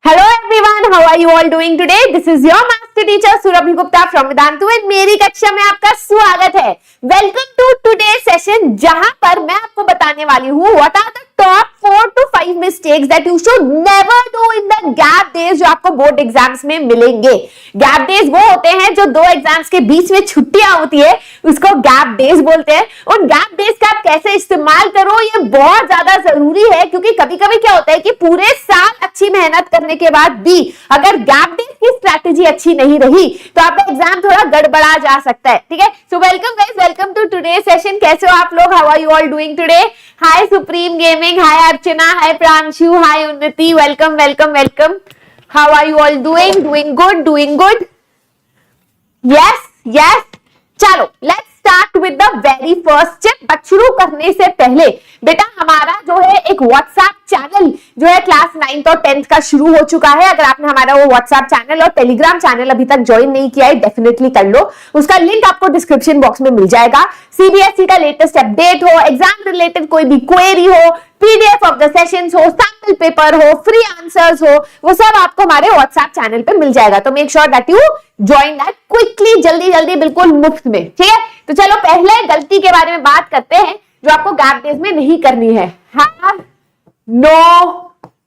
Hello everyone, how are you all doing today? This is your master teacher Surabhi Gupta from Vedantu and मेरी कक्षा में आपका स्वागत है। Welcome to today's session जहां पर मैं आपको बताने वाली हूँ what are the top 4 to 5 mistakes that you should never do in the gap days जो आपको बोर्ड एग्जाम्स में मिलेंगे। गैप डेज वो होते हैं जो दो एग्जाम्स के बीच में छुट्टियां होती है, उसको गैप डेज बोलते हैं। उन गैप डेज का आप कैसे इस्तेमाल करो ये बहुत ज्यादा जरूरी है, क्योंकि कभी कभी क्या होता है कि पूरे साल अच्छी मेहनत करने के बाद भी अगर गैप डेज की स्ट्रैटेजी अच्छी नहीं रही तो आपका एग्जाम थोड़ा गड़बड़ा जा सकता है। ठीक है, so welcome guys, welcome to today session. कैसे हो आप लोग? How are you all doing today? Hi supreme gaming, hi Archana, hi Pranshu, hi Unnati, welcome welcome welcome. How are you all doing? Doing good, doing good, yes yes. चलो let's start with the very first step. But शुरू करने से पहले बेटा हमारा जो है एक व्हाट्सएप चैनल जो है क्लास 9th और 10th का शुरू हो चुका है। अगर आपने हमारा वो व्हाट्सएप चैनल और टेलीग्राम चैनल अभी तक ज्वाइन नहीं किया है, डेफिनेटली कर लो। उसका लिंक आपको डिस्क्रिप्शन बॉक्स में मिल जाएगा। सीबीएसई का लेटेस्ट अपडेट हो, एग्जाम रिलेटेड कोई भी क्वेरी हो, पीडीएफ ऑफ द सेशंस हो, सैंपल पेपर हो, फ्री आंसर्स हो, वो सब आपको हमारे व्हाट्सएप चैनल पे मिल जाएगा। तो make sure that you join that quickly, जल्दी जल्दी, बिल्कुल मुफ्त में। ठीक है, तो चलो पहले गलती के बारे में बात करते हैं जो आपको गैप डेज में नहीं करनी है। Have no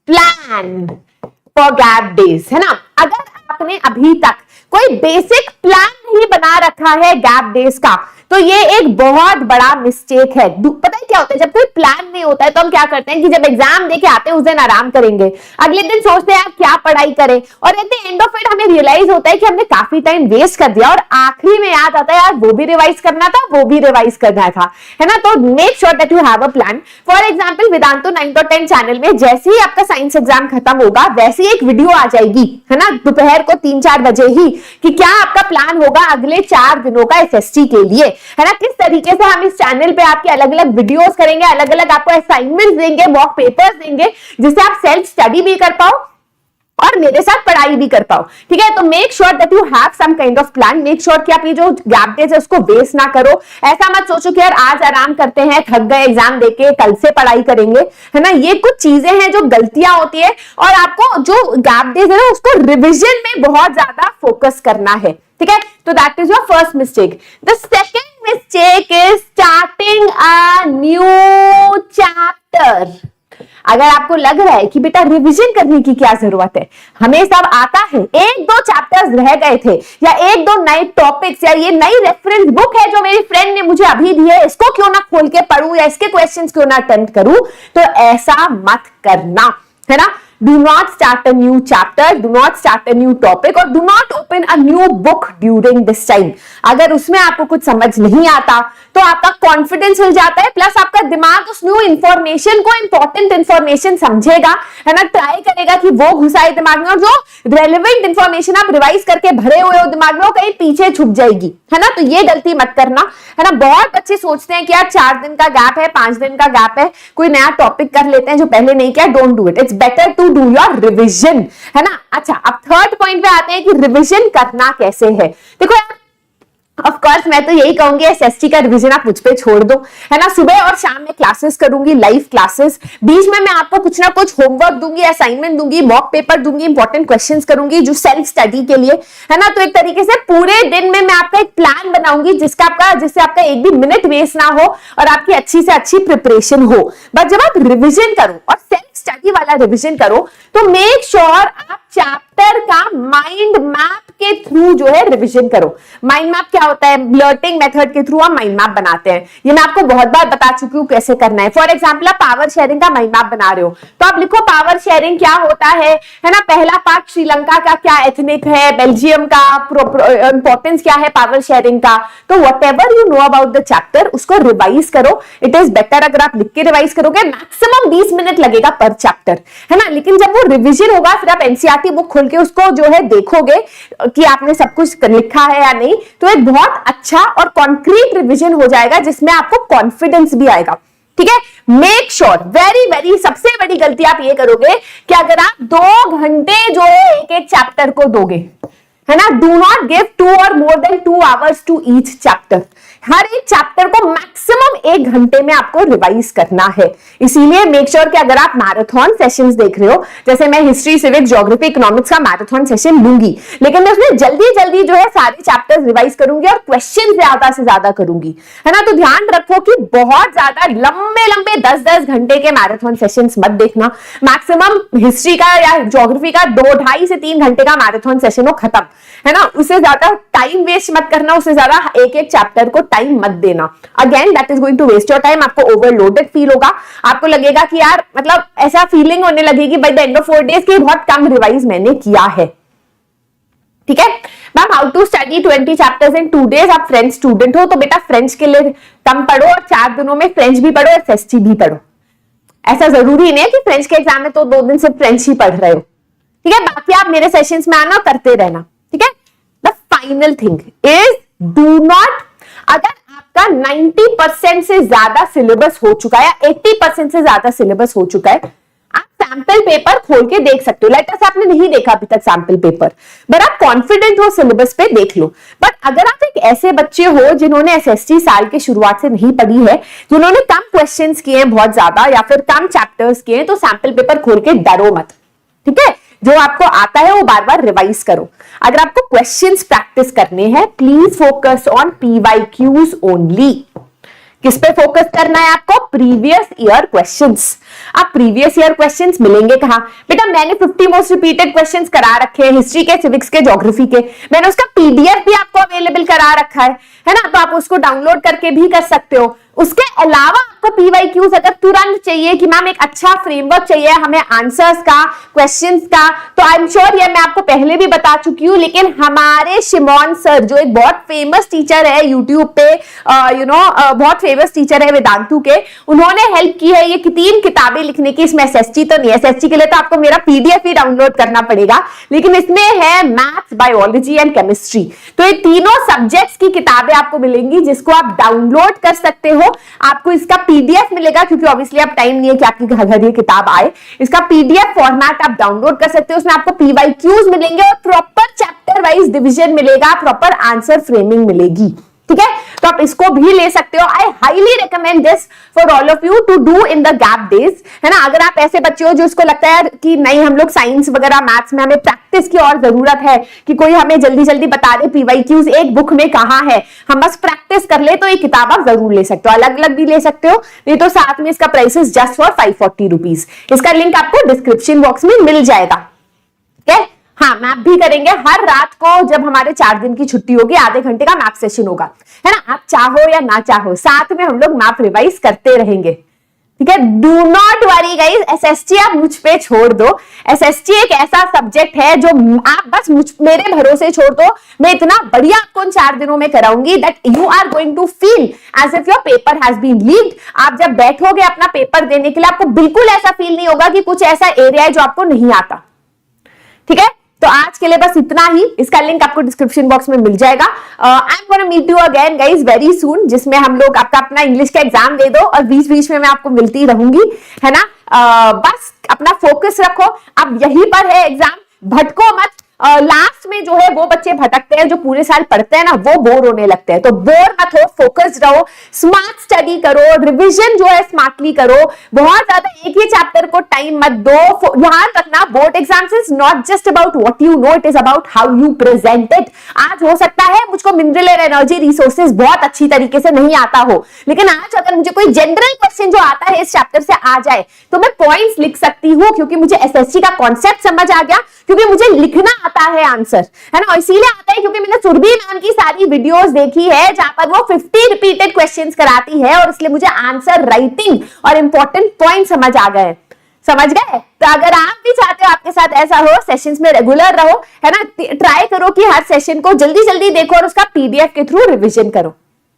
plan for gap days, है ना। अगर आपने अभी तक कोई बेसिक प्लान नहीं बना रखा है गैप डेज का, तो ये एक बहुत बड़ा मिस्टेक है। पता है क्या होता है, जब कोई प्लान नहीं होता है तो हम क्या करते हैं कि जब एग्जाम देके आते हैं उस दिन आराम करेंगे, अगले दिन सोचते हैं यार क्या पढ़ाई करें, और at the end of it हमें रियलाइज होता है कि हमने काफी टाइम वेस्ट कर दिया, और आखिरी में याद आता है यार वो भी रिवाइज करना था, वो भी रिवाइज करना था, है ना। तो make sure that you have a plan. For example Vedantu 9th और 10th चैनल में जैसे ही आपका साइंस एग्जाम खत्म होगा वैसे ही एक वीडियो आ जाएगी, है ना, दोपहर को 3-4 बजे ही, कि क्या आपका प्लान होगा अगले 4 दिनों का एसएसटी के लिए, है ना। किस तरीके से हम इस चैनल पे आपके अलग अलग वीडियोस करेंगे, अलग अलग आपको असाइनमेंट्स देंगे, मॉक पेपर्स देंगे, जिससे आप सेल्फ स्टडी भी कर पाओ और मेरे साथ पढ़ाई भी कर पाओ। ठीक है, तो make sure that you have some kind of plan. Make sure कि आप ये जो गैप डेज है उसको वेस्ट ना करो। ऐसा मत सोचो कि यार आज आराम करते हैं, थक गए एग्जाम देके, कल से पढ़ाई करेंगे, है ना। ये कुछ चीजें हैं जो गलतियां होती है, और आपको जो गैप डेज है ना उसको रिविजन में बहुत ज्यादा फोकस करना है। ठीक है, तो that is your first mistake. The second mistake is starting a new chapter. अगर आपको लग रहा है कि बेटा रिवीजन करने की क्या जरूरत है, हमें सब आता है, 1-2 चैप्टर्स रह गए थे, या 1-2 नए टॉपिक्स, या ये नई रेफरेंस बुक है जो मेरी फ्रेंड ने मुझे अभी दी है, इसको क्यों ना खोल के पढूं, या इसके क्वेश्चंस क्यों ना अटेम्प्ट करूं, तो ऐसा मत करना, है ना। Do not start a new chapter, do not start a new topic, और do not open a new book during this time. अगर उसमें आपको कुछ समझ नहीं आता तो आपका कॉन्फिडेंस हिल जाता है, प्लस आपका दिमाग उस न्यू इंफॉर्मेशन को इंपॉर्टेंट इंफॉर्मेशन समझेगा, है ना, ट्राई करेगा कि वो घुसाए दिमाग में, और जो रेलेवेंट इंफॉर्मेशन आप रिवाइज करके भरे हुए हो दिमाग में वो कहीं पीछे छुप जाएगी, है ना। तो ये गलती मत करना, है ना। बहुत बच्चे सोचते हैं कि यार 4 दिन का गैप है, 5 दिन का गैप है, कोई नया टॉपिक कर लेते हैं जो पहले नहीं किया। Don't do it, it's better to do your revision, है ना। अच्छा, अब थर्ड पॉइंट पे आते हैं कि रिविजन करना कैसे है। देखो यार, ऑफ कोर्स मैं तो यही कहूंगी एसएसटी का रिवीजन आप मुझ पे छोड़ दो, है ना। सुबह और शाम में क्लासेस करूंगी, लाइव क्लासेस, बीच में मैं आपको कुछ ना कुछ होमवर्क दूंगी, असाइनमेंट दूंगी, मॉक पेपर दूंगी, इंपॉर्टेंट क्वेश्चंस करूंगी जो सेल्फ स्टडी के लिए, है ना। तो एक तरीके से पूरे दिन में मैं आपका एक प्लान बनाऊंगी जिससे आपका एक भी मिनट वेस्ट ना हो और आपकी अच्छी से अच्छी प्रिपरेशन हो। बट जब आप रिविजन करो और सेल्फ स्टडी वाला रिविजन करो तो मेक श्योर आप चैप्टर का माइंड मैप के थ्रू जो है रिवीजन करो। माइंड मैप क्या होता है? ब्लर्टिंग मेथड के थ्रू हम माइंड मैप बनाते हैं। ये मैं आपको बहुत बार बता चुकी हूँ कैसे करना है। फॉर एग्जांपल आप पावर शेयरिंग का माइंड मैप बना रहे हो तो आप लिखो पावर शेयरिंग क्या होता है ना। पहला पार्ट श्रीलंका का क्या एथनिक है, बेल्जियम का इंपॉर्टेंस क्या है पावर शेयरिंग का। तो what ever you know about the chapter उसको रिवाइज करो। इट इज बेटर अगर आप लिख के रिवाइज करोगे, मैक्सिमम 20 मिनट लगेगा पर चैप्टर, है ना। लेकिन जब वो रिविजन होगा फिर आप एनसीईआरटी बुक खोल के उसको जो है देखोगे कि आपने सब कुछ लिखा है या नहीं, तो एक बहुत अच्छा और कॉन्क्रीट रिवीजन हो जाएगा जिसमें आपको कॉन्फिडेंस भी आएगा। ठीक है, मेक श्योर, वेरी सबसे बड़ी गलती आप ये करोगे कि अगर आप 2 घंटे जो है एक चैप्टर को दोगे, है ना, डू नॉट गिव 2 और more than 2 hours to each chapter. हर एक चैप्टर को मैक्सिमम 1 घंटे में आपको रिवाइज करना है। इसीलिए मेक श्योर कि अगर आप मैराथन सेशंस देख रहे हो, जैसे मैं हिस्ट्री, सिविक्स, ज्योग्राफी, इकोनॉमिक्स का मैराथन सेशन लूंगी, लेकिन मैं उसमें जल्दी जल्दी जो है सारे चैप्टर्स रिवाइज करूंगी और क्वेश्चन ज्यादा से ज्यादा करूंगी, है ना। तो ध्यान रखो कि बहुत ज्यादा लंबे लंबे 10-10 घंटे के मैराथन सेशंस मत देखना। मैक्सिमम हिस्ट्री का या ज्योग्राफी का 2-2.5 से 3 घंटे का मैराथन सेशन हो, खत्म, है ना। उससे ज्यादा टाइम वेस्ट मत करना, उससे ज्यादा एक एक चैप्टर को टाइम मत देना। Again that is going to waste your time. आपको ओवरलोडेड फील होगा, आपको लगेगा कि यार मतलब ऐसा फीलिंग होने लगेगी by the end of 4 days कि बहुत कम रिवाइज मैंने किया है। ठीक है ma'am, how to study 20 chapters in 2 days. आप फ्रेंच स्टूडेंट हो तो बेटा फ्रेंच के लिए कम पढ़ो और 4 दिनों में फ्रेंच भी पढ़ो और एसएसटी भी पढ़ो। ऐसा जरूरी नहीं है कि फ्रेंच के एग्जाम में तो 2 दिन से फ्रेंच ही पढ़ रहे हो। ठीक है, बाकी आप मेरे सेशंस में आना, करते रहना। ठीक है, the final thing is do not, अगर आपका 90% से ज्यादा सिलेबस हो चुका है या 80% से ज्यादा सिलेबस हो चुका है, आप सैंपल पेपर खोल के देख सकते हो। लेटर से आपने नहीं देखा अभी तक सैंपल पेपर, बट आप कॉन्फिडेंट हो सिलेबस पे, देख लो। बट अगर आप एक ऐसे बच्चे हो जिन्होंने एसएसटी साल के शुरुआत से नहीं पढ़ी है, जिन्होंने कम क्वेश्चंस किए हैं बहुत ज्यादा या फिर कम चैप्टर्स किए हैं, तो सैंपल पेपर खोल के डरो मत। ठीक है, जो आपको आता है वो बार बार रिवाइज करो। अगर आपको क्वेश्चंस प्रैक्टिस करने हैं, please focus on PYQs only. किस पे फोकस करना है आपको? Previous year questions. आप प्रीवियस ईयर क्वेश्चंस मिलेंगे कहां? बेटा मैंने 50 मोस्ट रिपीटेड क्वेश्चंस करा रखे हैं हिस्ट्री के, सिविक्स के, ज्योग्राफी के। मैंने उसका पीडीएफ भी आपको अवेलेबल करा रखा है ना, तो आप उसको डाउनलोड करके भी कर सकते हो। उसके अलावा आपको पीवाईक्यूज अगर तुरंत चाहिए कि मैम एक अच्छा फ्रेमवर्क चाहिए हमें आंसर्स का, क्वेश्चंस का, तो आई एम श्योर ये मैं आपको पहले भी बता चुकी हूं, लेकिन हमारे शिमोन सर जो एक बहुत फेमस टीचर है यूट्यूब पे, बहुत फेमस टीचर है वेदांतु के, उन्होंने हेल्प की है ये 3 किताबें लिखने की। इसमें एसएसटी तो नहीं, एसएसटी के लिए तो आपको मेरा पीडीएफ ही डाउनलोड करना पड़ेगा, लेकिन इसमें है मैथ्स, बायोलॉजी एंड केमिस्ट्री। तो ये तीनों सब्जेक्ट्स की किताबें आपको मिलेंगी जिसको आप डाउनलोड कर सकते हो। आपको इसका पीडीएफ मिलेगा, क्योंकि ऑब्वियसली अब टाइम नहीं है कि आपके घर ये किताब आए। इसका पीडीएफ फॉर्मेट आप डाउनलोड कर सकते हो। उसमें आपको पीवाईक्यूज मिलेंगे और प्रॉपर चैप्टर वाइज डिवीजन मिलेगा, प्रॉपर आंसर फ्रेमिंग मिलेगी। ठीक है, तो आप इसको भी ले सकते हो। I highly recommend this for all of you to do in the gap days, है ना। अगर आप ऐसे बच्चे हो जो इसको लगता है कि नहीं हम लोग साइंस वगैरह मैथ्स में हमें प्रैक्टिस की और जरूरत है, कि कोई हमें जल्दी जल्दी बता दे पीवाईक्यूज एक बुक में कहां है, हम बस प्रैक्टिस कर ले, तो ये किताब आप जरूर ले सकते हो। अलग अलग भी ले सकते हो, नहीं तो साथ में इसका price is just for 540 rupees. इसका लिंक आपको डिस्क्रिप्शन बॉक्स में मिल जाएगा। ठीक है, हाँ मैप भी करेंगे हर रात को, जब हमारे 4 दिन की छुट्टी होगी, आधे घंटे का मैप सेशन होगा, है ना। आप चाहो या ना चाहो साथ में हम लोग मैप रिवाइज करते रहेंगे। ठीक है, do not worry guys, SST आप मुझ पे छोड़ दो। एसएसटी एक ऐसा सब्जेक्ट है जो आप बस मेरे भरोसे छोड़ दो, मैं इतना बढ़िया आपको इन 4 दिनों में कराऊंगी that you are going to feel as if your paper has been leaked. आप जब बैठोगे अपना पेपर देने के लिए, आपको बिल्कुल ऐसा फील नहीं होगा कि कुछ ऐसा एरिया है जो आपको नहीं आता। ठीक है, तो आज के लिए बस इतना ही। इसका लिंक आपको डिस्क्रिप्शन बॉक्स में मिल जाएगा। I am gonna meet you again guys very soon, जिसमें हम लोग आपका अपना इंग्लिश का एग्जाम दे दो और बीच बीच में मैं आपको मिलती रहूंगी, है ना। बस अपना फोकस रखो, अब यहीं पर है एग्जाम, भटको मत। लास्ट में जो है वो बच्चे भटकते हैं जो पूरे साल पढ़ते हैं ना, वो बोर होने लगते हैं। तो बोर मत हो, फोकस्ड रहो, स्मार्ट स्टडी करो, रिवीजन जो है स्मार्टली करो, बहुत ज्यादा एक ही चैप्टर को टाइम मत दो। ध्यान रखना, board exams is not just about what you know, it is about how you present it. आज हो सकता है मुझको मिनरल और एनर्जी रिसोर्सेज बहुत अच्छी तरीके से नहीं आता हो, लेकिन आज अगर मुझे कोई जनरल क्वेश्चन जो आता है इस चैप्टर से आ जाए, तो मैं पॉइंट्स लिख सकती हूँ, क्योंकि मुझे एसएसटी का कॉन्सेप्ट समझ आ गया, क्योंकि मुझे लिखना आता है आंसर, है ना। इसीलिए आता है क्योंकि मैंने सुरभि मैम की सारी वीडियोस देखी है जहां पर वो 50 रिपीटेड क्वेश्चंस कराती है, और इसलिए मुझे आंसर राइटिंग और इंपॉर्टेंट पॉइंट समझ आ गए। समझ गए? तो अगर आप भी चाहते हो आपके साथ ऐसा हो, सेशंस में रेगुलर रहो, है ना, ट्राई करो कि हर सेशन को जल्दी जल्दी देखो और उसका पीडीएफ के थ्रू रिविजन करो।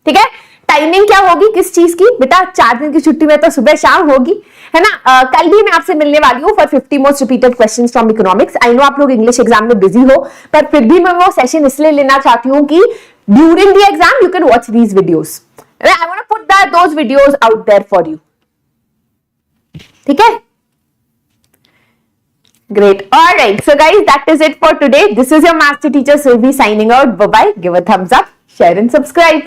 ठीक है, टाइमिंग क्या होगी किस चीज की? बेटा 4 दिन की छुट्टी में तो सुबह शाम होगी, है ना। कल भी मैं आपसे मिलने वाली हूँ for 50 most repeated questions from economics. I know आप लोग इंग्लिश एग्जाम में बिजी हो, पर फिर भी मैं वो सेशन इसलिए लेना चाहती हूँ कि during the exam you can watch these videos. I want to put those videos out there for you. ठीक है, great. All right, so guys, that is it for today. This is your master teacher Survi signing out. Bye bye. Give a thumbs up, share and subscribe.